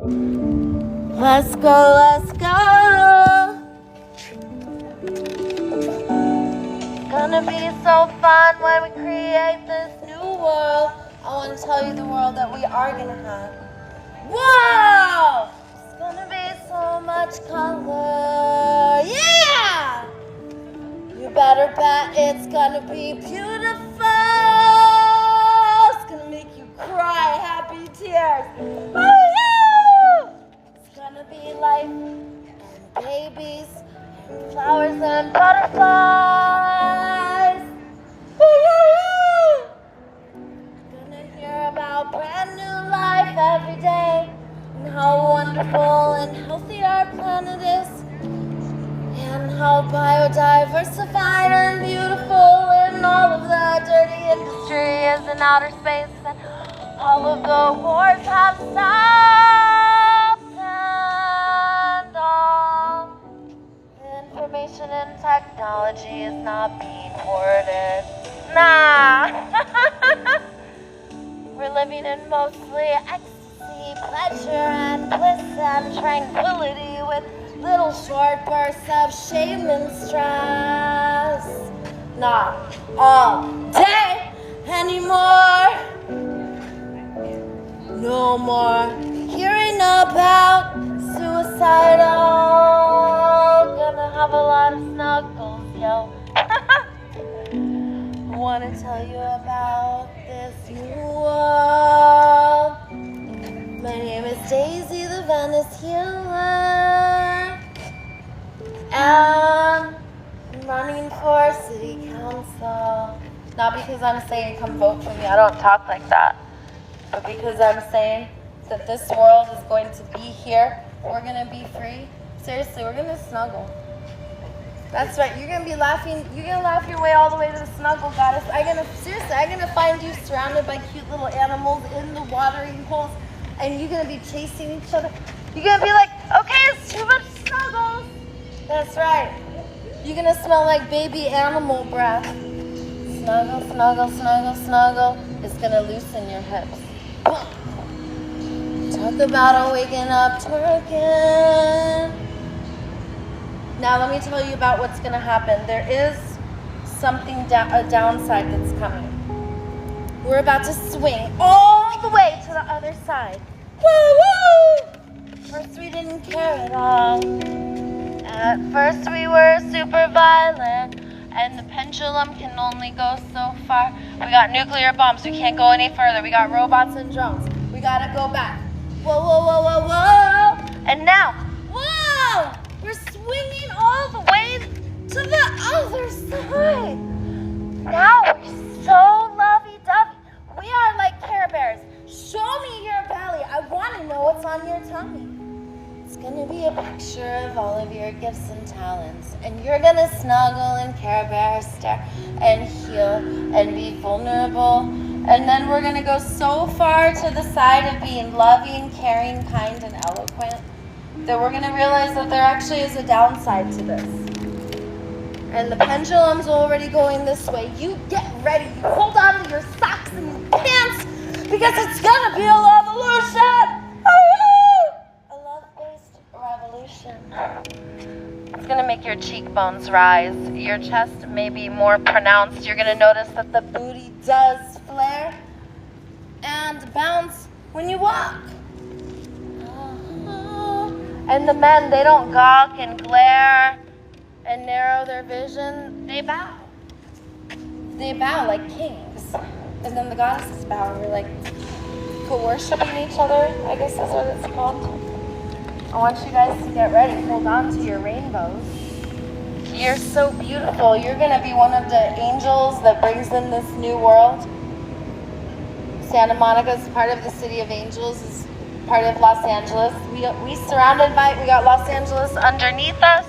Let's go, let's go. It's gonna be so fun when we create this new world. I want to tell you the world that we are gonna have. Whoa! It's gonna be so much color. Yeah! You better bet it's gonna be beautiful. It's gonna make you cry happy tears. Woo! It's gonna be life and babies and flowers and butterflies. Woo! Gonna hear about brand new life every day and how wonderful and healthy our planet is. And how biodiversified and beautiful and all of the dirty industry is in outer space. And all of the wars have stopped. And all information and technology is not being hoarded. Nah. We're living in mostly ecstasy, pleasure, and bliss and tranquility with little short bursts of shame and stress. Not all day anymore. No more hearing about suicidal. Gonna have a lot of snuggles, yo. I wanna tell you about this new world. My name is Daisy, the Venice Healer. And I'm running for city council. Not because I'm saying come vote for me, I don't talk like that. But because I'm saying that this world is going to be here. We're gonna be free. Seriously, we're gonna snuggle. That's right, you're gonna be laughing, you're gonna laugh your way all the way to the snuggle goddess. I'm gonna find you surrounded by cute little animals in the watering holes, and you're gonna be chasing each other. You're gonna be like, okay, it's too much snuggles. That's right. You're gonna smell like baby animal breath. Snuggle, snuggle, snuggle, snuggle. It's gonna loosen your hips. Talk about waking up twerking. Now let me tell you about what's gonna happen. There is something, a downside that's coming. We're about to swing all the way to the other side. Woo woo! First we didn't care at all. At first we were super violent, and the pendulum can only go so far. We got nuclear bombs, we can't go any further. We got robots and drones. We gotta go back. Whoa, whoa, whoa, whoa, whoa! And now, whoa! We're swinging all the way to the other side. Now we're so lovey-dovey. We are like Care Bears. Show me your belly. I want to know what's on your tummy. It's going to be a picture of all of your gifts and talents. And you're going to snuggle and Care Bear stare and heal and be vulnerable. And then we're going to go so far to the side of being loving, caring, kind, and eloquent that we're going to realize that there actually is a downside to this. And the pendulum's already going this way. You get ready. You hold on to your socks and your pants because it's going to be a revolution. A love-based revolution. It's going to make your cheekbones rise. Your chest may be more pronounced. You're going to notice that the booty does flare and bounce when you walk. And the men, they don't gawk and glare and narrow their vision. They bow. They bow like kings. And then the goddesses bow. We're like co-worshipping each other, I guess that's what it's called. I want you guys to get ready. Hold on to your rainbows. You're so beautiful. You're going to be one of the angels that brings in this new world. Santa Monica is part of the City of Angels. It's part of Los Angeles. We got Los Angeles underneath us.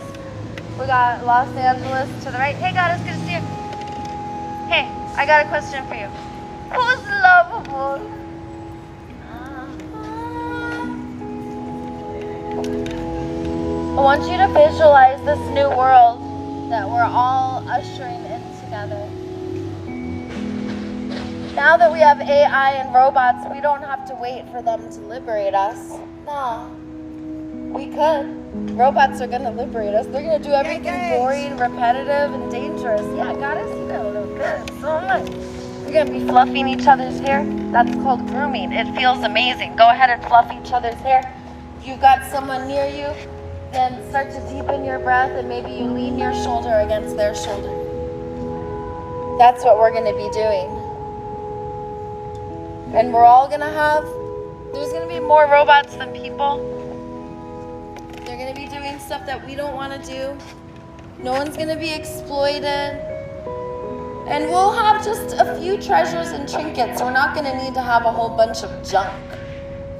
We got Los Angeles to the right. Hey, goddess, good to see you. Hey, I got a question for you. Who's lovable? I want you to visualize this new world that we're all ushering in together. Now that we have AI and robots, we don't have to wait for them to liberate us. No. We could. Robots are going to liberate us. They're going to do everything boring, repetitive, and dangerous. Yeah, goddess, you know, look good so much. You're going to be fluffing each other's hair. That's called grooming. It feels amazing. Go ahead and fluff each other's hair. If you've got someone near you, then start to deepen your breath and maybe you lean your shoulder against their shoulder. That's what we're going to be doing. And we're all going to have, there's going to be more robots than people. They're going to be doing stuff that we don't want to do. No one's going to be exploited. And we'll have just a few treasures and trinkets. We're not going to need to have a whole bunch of junk.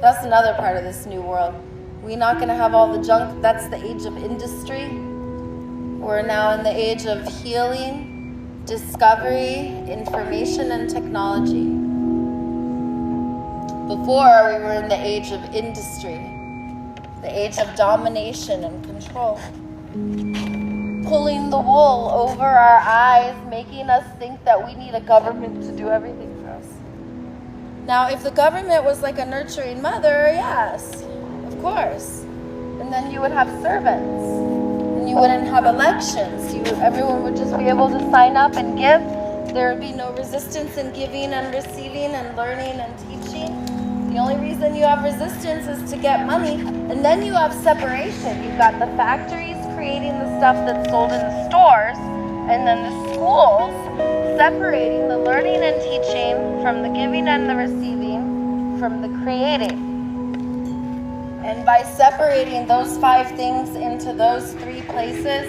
That's another part of this new world. We're not going to have all the junk. That's the age of industry. We're now in the age of healing, discovery, information, and technology. Before, we were in the age of industry, the age of domination and control. Pulling the wool over our eyes, making us think that we need a government to do everything for us. Now, if the government was like a nurturing mother, yes, of course. And then you would have servants. And you wouldn't have elections. Everyone would just be able to sign up and give. There would be no resistance in giving and receiving and learning and teaching. The only reason you have resistance is to get money. And then you have separation. You've got the factories creating the stuff that's sold in the stores, and then the schools separating the learning and teaching from the giving and the receiving from the creating. And by separating those 5 things into those 3 places,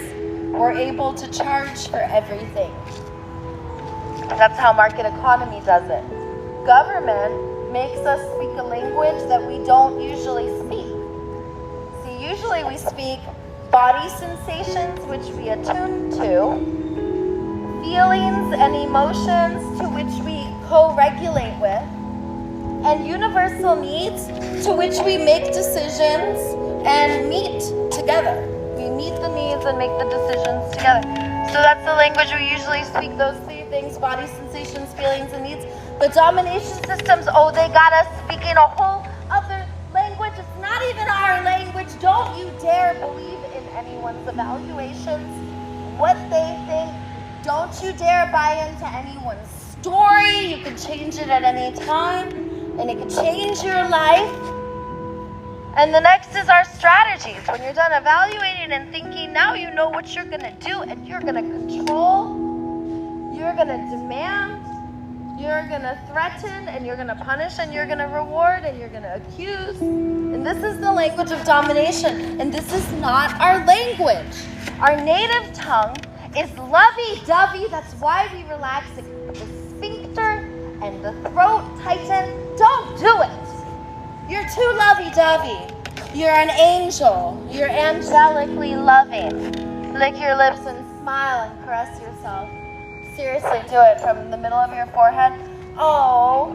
we're able to charge for everything. That's how market economy does it. Government makes us speak a language that we don't usually speak. See, usually we speak body sensations, which we attune to, feelings and emotions to which we co-regulate with, and universal needs to which we make decisions and meet together. We meet the needs and make the decisions together. So that's the language we usually speak, those 3 things, body sensations, feelings, and needs. But domination systems, they got us speaking a whole other language. It's not even our language. Don't you dare believe in anyone's evaluations, what they think. Don't you dare buy into anyone's story. You can change it at any time, and it can change your life. And the next is our strategies. When you're done evaluating and thinking, now you know what you're going to do, and you're going to control, you're going to demand, you're going to threaten, and you're going to punish, and you're going to reward, and you're going to accuse. And this is the language of domination. And this is not our language. Our native tongue is lovey-dovey. That's why we relax the sphincter and the throat tighten. Don't do it. You're too lovey-dovey. You're an angel. You're angelically loving. Lick your lips and smile and caress yourself. Seriously, do it from the middle of your forehead. Oh,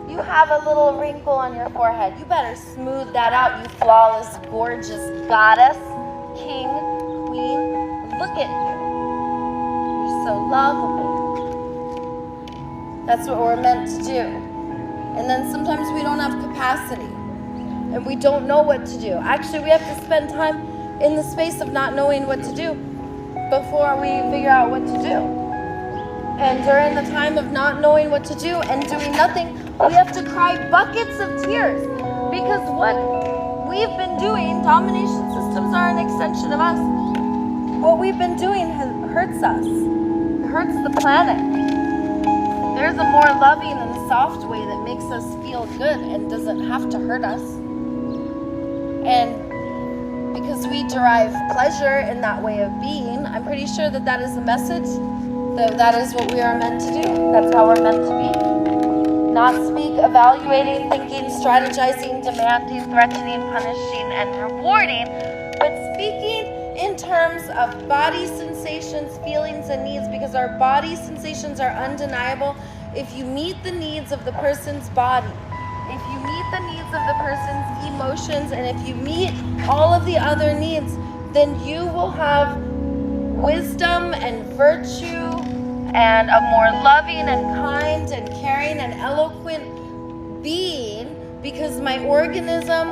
you have a little wrinkle on your forehead. You better smooth that out, you flawless, gorgeous goddess, king, queen. Look at you. You're so lovable. That's what we're meant to do. And then sometimes we don't have capacity. And we don't know what to do. Actually, we have to spend time in the space of not knowing what to do before we figure out what to do. And during the time of not knowing what to do and doing nothing, we have to cry buckets of tears. Because what we've been doing, domination systems are an extension of us. What we've been doing hurts us. It hurts the planet. There's a more loving and soft way that makes us feel good and doesn't have to hurt us. And because we derive pleasure in that way of being, I'm pretty sure that that is a message, that is what we are meant to do. That's how we're meant to be. Not speak evaluating, thinking, strategizing, demanding, threatening, punishing, and rewarding, but speaking in terms of body sensations, feelings, and needs, because our body sensations are undeniable. If you meet the needs of the person's body, if you meet the needs of the person's emotions, and if you meet all of the other needs, then you will have wisdom and virtue and a more loving and kind and caring and eloquent being, because my organism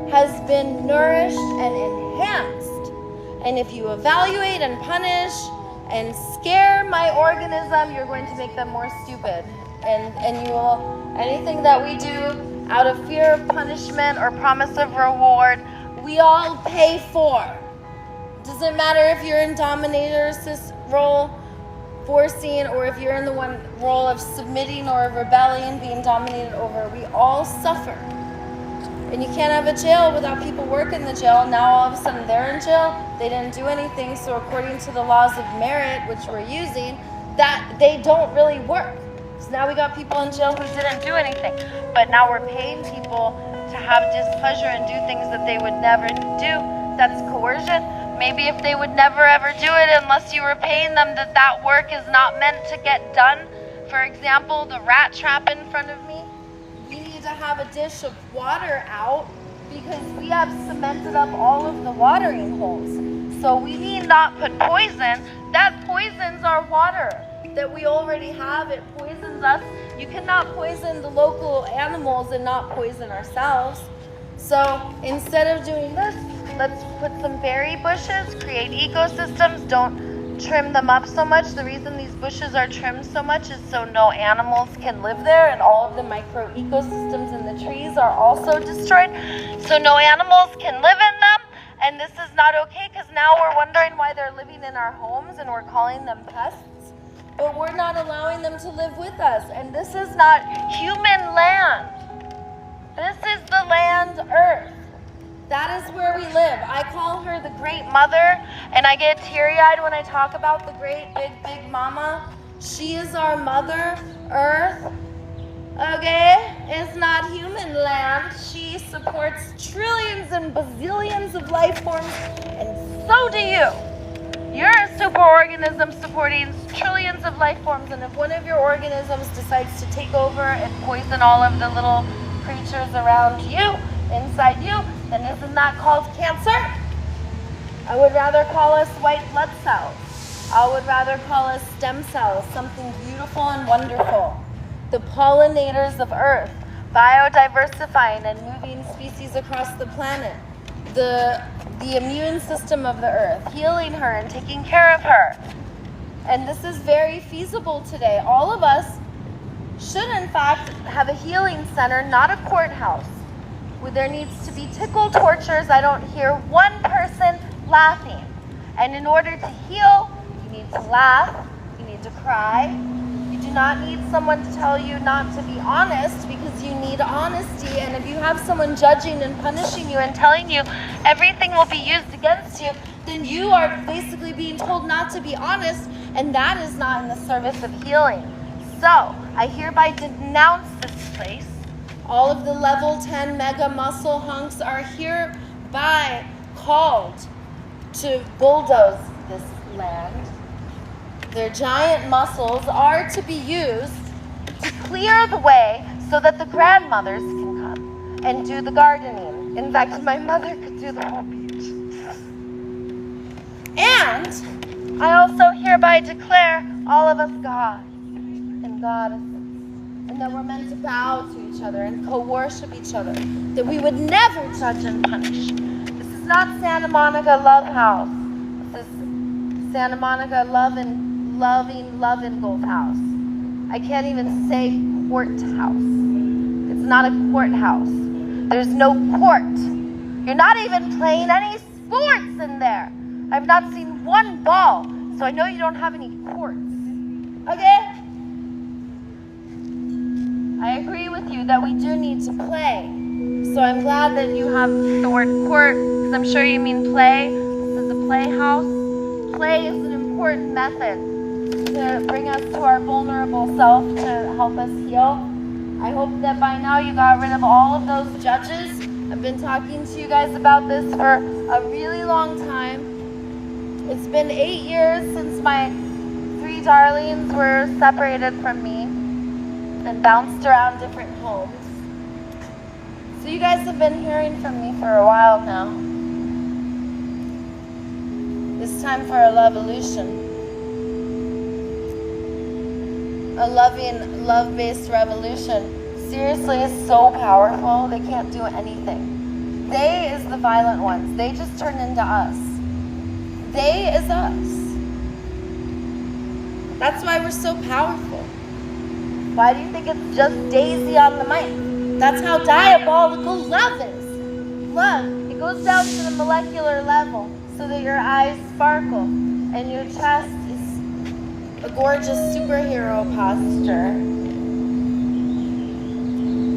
has been nourished and enhanced. And if you evaluate and punish and scare my organism, you're going to make them more stupid. And you will, anything that we do out of fear of punishment or promise of reward, we all pay for. Doesn't matter if you're in dominator's role, forcing, or if you're in the one role of submitting or of rebelling, being dominated over. We all suffer. And you can't have a jail without people working the jail. Now all of a sudden they're in jail. They didn't do anything. So according to the laws of merit, which we're using, that they don't really work. So now we got people in jail who didn't do anything. But now we're paying people to have displeasure and do things that they would never do. That's coercion. Maybe if they would never ever do it unless you were paying them, that work is not meant to get done. For example, the rat trap in front of me, we need to have a dish of water out because we have cemented up all of the watering holes. So we need not put poison. That poisons our water that we already have. It poisons us. You cannot poison the local animals and not poison ourselves. So instead of doing this, let's put some berry bushes, create ecosystems, don't trim them up so much. The reason these bushes are trimmed so much is so no animals can live there, and all of the micro ecosystems in the trees are also destroyed, so no animals can live in them. And this is not okay because now we're wondering why they're living in our homes and we're calling them pests, but we're not allowing them to live with us. And this is not human land. This is the land, Earth. That is where we live. I call her the Great Mother, and I get teary-eyed when I talk about the Great Big Mama. She is our Mother, Earth. Okay? It's not human land. She supports trillions and bazillions of life forms, and so do you. You're a superorganism supporting trillions of life forms, and if one of your organisms decides to take over and poison all of the little creatures around you, inside you, then isn't that called cancer? I would rather call us white blood cells. I would rather call us stem cells, something beautiful and wonderful. The pollinators of Earth, biodiversifying and moving species across the planet. The immune system of the Earth, healing her and taking care of her. And this is very feasible today. All of us should, in fact, have a healing center, not a courthouse, where there needs to be tickle tortures. I don't hear one person laughing. And in order to heal, you need to laugh, you need to cry. You do not need someone to tell you not to be honest, because you need honesty. And if you have someone judging and punishing you and telling you everything will be used against you, then you are basically being told not to be honest, and that is not in the service of healing. So, I hereby denounce this place. All of the level 10 mega muscle hunks are hereby called to bulldoze this land. Their giant muscles are to be used to clear the way so that the grandmothers can come and do the gardening. In fact, my mother could do the whole beach. And I also hereby declare all of us gods and goddesses, and that we're meant to bow to each other and co-worship each other, that we would never judge and punish. This is not Santa Monica Love House. This is Santa Monica Loving Gold House. I can't even say courthouse. It's not a courthouse. There's no court. You're not even playing any sports in there. I've not seen one ball, so I know you don't have any courts. Okay? I agree with you that we do need to play. So I'm glad that you have the word court, because I'm sure you mean play. This is a playhouse. Play is an important method to bring us to our vulnerable self, to help us heal. I hope that by now you got rid of all of those judges. I've been talking to you guys about this for a really long time. It's been 8 years since my 3 darlings were separated from me and bounced around different homes. So you guys have been hearing from me for a while now. It's time for a Lovolution. a loving, love-based revolution, seriously, is so powerful. They can't do anything. They is the violent ones. They just turn into us. They is us. That's why we're so powerful. Why do you think it's just Daisy on the mic? That's how diabolical love is. Love, it goes down to the molecular level so that your eyes sparkle and your chest is a gorgeous superhero posture.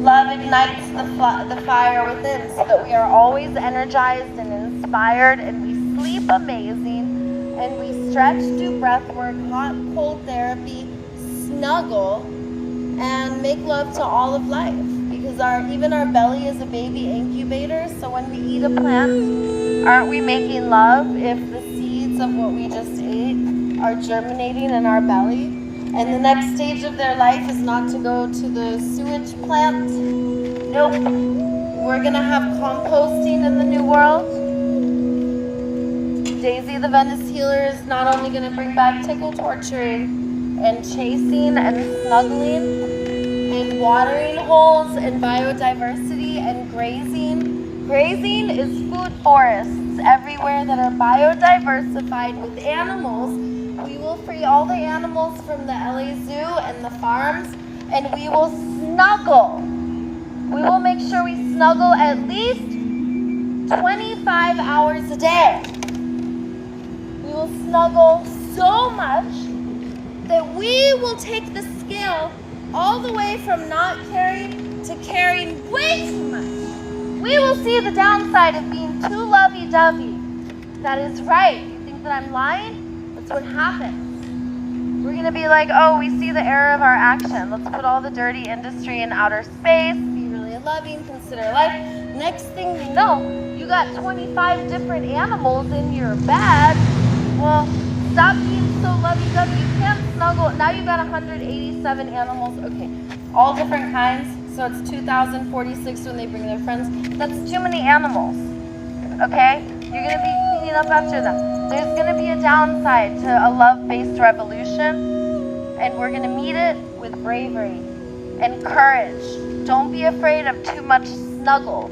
Love ignites the fire within so that we are always energized and inspired, and we sleep amazing, and we stretch, do breath work, hot, cold therapy, snuggle, and make love to all of life. Because even our belly is a baby incubator, so when we eat a plant, aren't we making love if the seeds of what we just ate are germinating in our belly? And the next stage of their life is not to go to the sewage plant. Nope. We're gonna have composting in the new world. Daisy the Venice Healer is not only gonna bring back tickle torturing and chasing and snuggling and watering holes and biodiversity and grazing. Grazing is food forests everywhere that are biodiversified with animals. We will free all the animals from the LA Zoo and the farms, and we will snuggle. We will make sure we snuggle at least 25 hours a day. We will snuggle so much that we will take the scale all the way from not caring to caring way too much. We will see the downside of being too lovey-dovey. That is right. You think that I'm lying? That's what happens. We're going to be like, oh, we see the error of our action. Let's put all the dirty industry in outer space, be really loving, consider life. Next thing you know, you got 25 different animals in your bag. Well, stop being so lovey-dovey. You can't snuggle. Now you've got 187 animals. Okay, all different kinds. So it's 2,046 when they bring their friends. That's too many animals. Okay? You're going to be cleaning up after them. There's going to be a downside to a love-based revolution, and we're going to meet it with bravery and courage. Don't be afraid of too much snuggles.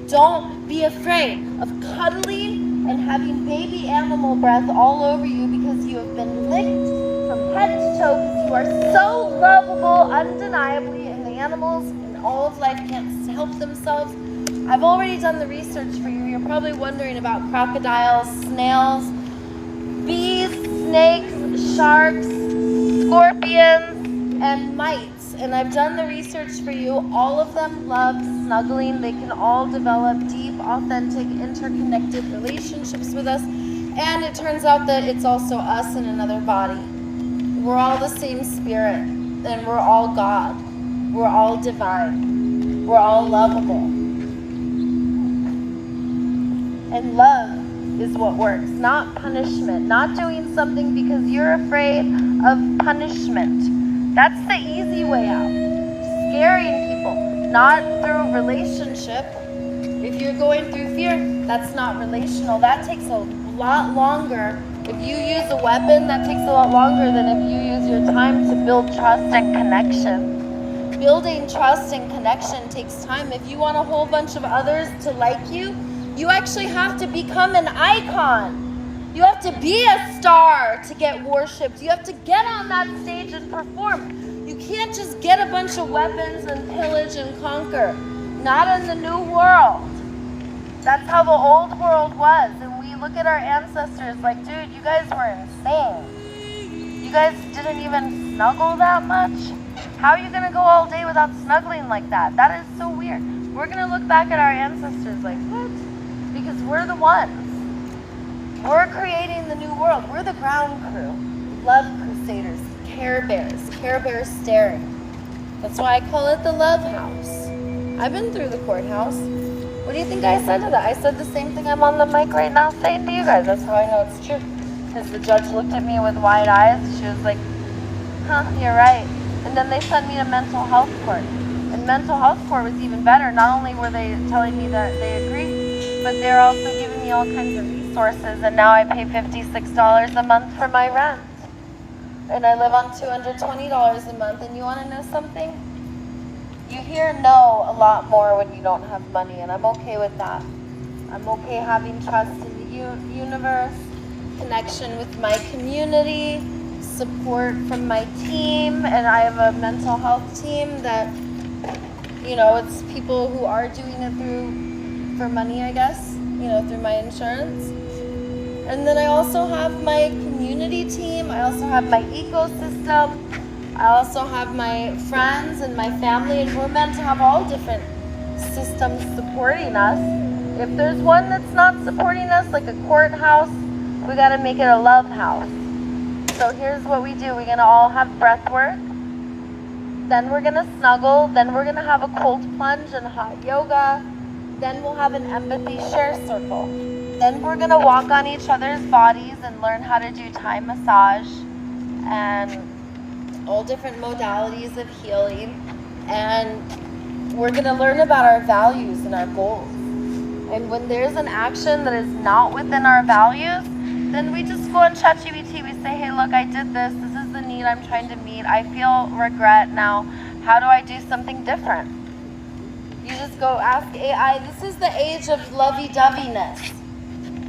Don't be afraid of cuddling and having baby animal breath all over you because you have been licked from head to toe because you are so lovable undeniably, and the animals and all of life can't help themselves. I've already done the research for you. You're probably wondering about crocodiles, snails, bees, snakes, sharks, scorpions, and mites. And I've done the research for you. All of them love snuggling. They can all develop deep, authentic, interconnected relationships with us. And it turns out that it's also us in another body. We're all the same spirit, and we're all God. We're all divine. We're all lovable. And love is what works, not punishment, not doing something because you're afraid of punishment. That's the easy way out. Scaring people, not through relationship. If you're going through fear, that's not relational. That takes a lot longer. If you use a weapon, that takes a lot longer than if you use your time to build trust and connection. Building trust and connection takes time. If you want a whole bunch of others to like you, you actually have to become an icon. You have to be a star to get worshipped. You have to get on that stage and perform. You can't just get a bunch of weapons and pillage and conquer. Not in the new world. That's how the old world was. And we look at our ancestors like, dude, you guys were insane. You guys didn't even snuggle that much. How are you going to go all day without snuggling like that? That is so weird. We're going to look back at our ancestors like, what? Because we're the ones. We're creating the new world. We're the ground crew. Love crusaders. Care Bears staring. That's why I call it the love house. I've been through the courthouse. What do you think I said to that? I said the same thing I'm on the mic right now saying to you guys. That's how I know it's true. Because the judge looked at me with wide eyes. She was like, huh, you're right. And then they sent me to mental health court. And mental health court was even better. Not only were they telling me that they agreed, but they're also giving me all kinds of resources. And now I pay $56 a month for my rent. and I live on $220 a month. And you want to know something? You hear no a lot more when you don't have money, and I'm okay with that. I'm okay having trust in the universe, connection with my community, support from my team, and I have a mental health team that, you know, it's people who are doing it for money, I guess, you know, through my insurance. And then I also have my community team. I also have my ecosystem. I also have my friends and my family, and we're meant to have all different systems supporting us. If there's one that's not supporting us, like a courthouse, we got to make it a love house. So here's what we do. We're going to all have breath work. Then we're going to snuggle. Then we're going to have a cold plunge and hot yoga. Then we'll have an empathy share circle. Then we're going to walk on each other's bodies and learn how to do Thai massage and all different modalities of healing. And we're going to learn about our values and our goals. And when there's an action that is not within our values, then we just go on ChatGPT. We say, hey, look, I did this. This is the need I'm trying to meet. I feel regret now. How do I do something different? You just go ask AI. This is the age of lovey-doveyness.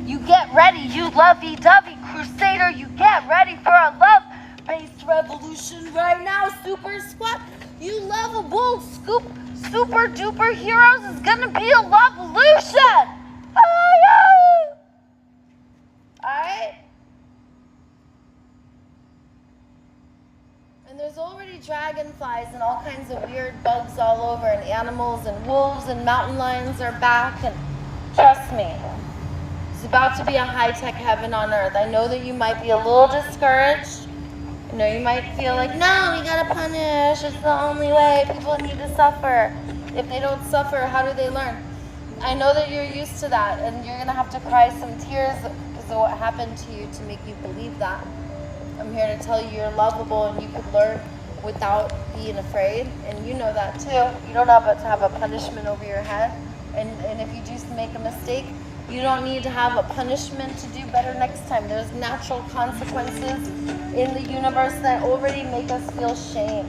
You get ready, you lovey-dovey crusader. You get ready for a love-based revolution right now, Super Squad. You lovable super duper heroes is gonna be a lovolution. Alright? And there's already dragonflies and all kinds of weird bugs all over, and animals and wolves and mountain lions are back, and trust me, it's about to be a high-tech heaven on earth. I know that you might be a little discouraged. You know, you might feel like, no, we gotta punish. It's the only way. People need to suffer. If they don't suffer, how do they learn? I know that you're used to that, and you're gonna have to cry some tears because of what happened to you to make you believe that. I'm here to tell you you're lovable and you could learn without being afraid, and you know that too. You don't have to have a punishment over your head, and if you do make a mistake, you don't need to have a punishment to do better next time. There's natural consequences in the universe that already make us feel shame.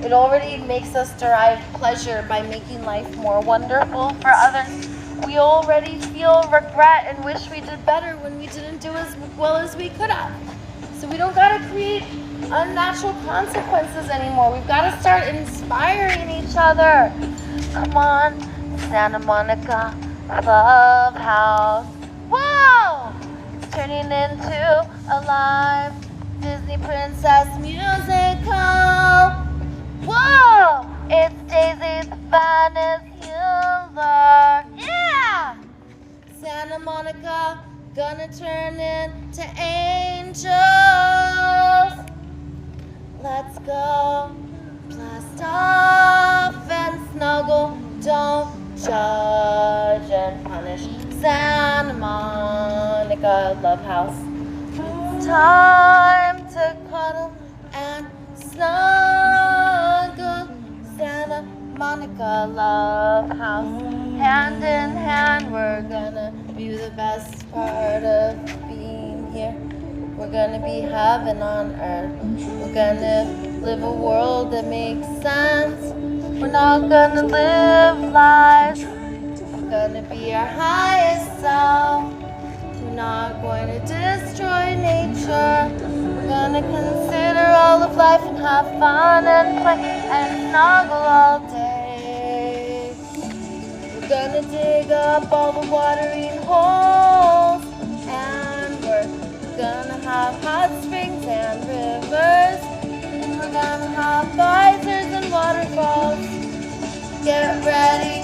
It already makes us derive pleasure by making life more wonderful for others. We already feel regret and wish we did better when we didn't do as well as we could have. So we don't gotta create unnatural consequences anymore. We've gotta start inspiring each other. Come on, Santa Monica Love House. Whoa! It's turning into a live Disney Princess musical. Whoa! It's Daisy the finest healer. Yeah! Santa Monica gonna turn into angels. Let's go. Blast off and snuggle. Don't judge and punish. Santa Monica Love House. It's time to cuddle and snuggle. Santa Monica Love House. Hand in hand, we're gonna be the best part of being here. We're gonna be heaven on earth. We're gonna live a world that makes sense. We're not gonna live lies. We're gonna be our highest self. We're not going to destroy nature. We're gonna consider all of life and have fun and play and snuggle all day. We're gonna dig up all the watering holes, and we're gonna have hot springs and rivers, and we're gonna have geysers and waterfalls. Get ready.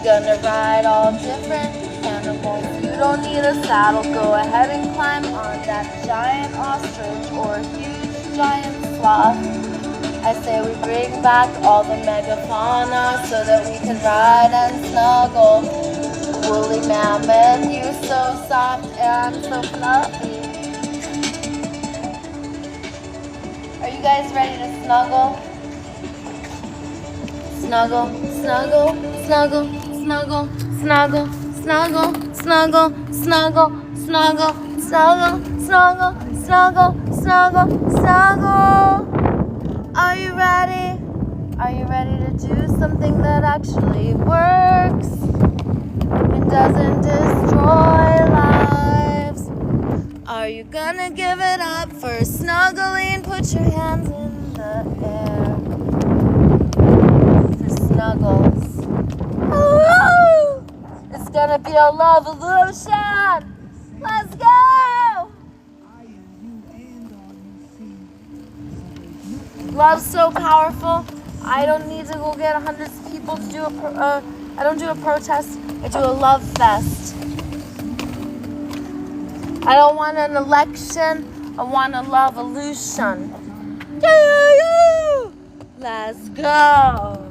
Gonna ride all different animals. You don't need a saddle. Go ahead and climb on that giant ostrich or huge giant sloth. I say we bring back all the megafauna so that we can ride and snuggle. Woolly mammoth, you so soft and so fluffy. Are you guys ready to snuggle? Snuggle, snuggle, snuggle, snuggle, snuggle, snuggle, snuggle, snuggle, snuggle, snuggle, snuggle, snuggle, snuggle. snuggle, snuggle. Are you ready? Are you ready to do something that actually works and doesn't destroy lives? Are you gonna give it up for snuggling? Put your hands in the air for snuggles. Ooh, it's gonna be a love illusion. Let's go! Love's so powerful. I don't need to go get hundreds of people to do I don't do a protest. I do a love fest. I don't want an election. I want a love illusion. Let's go.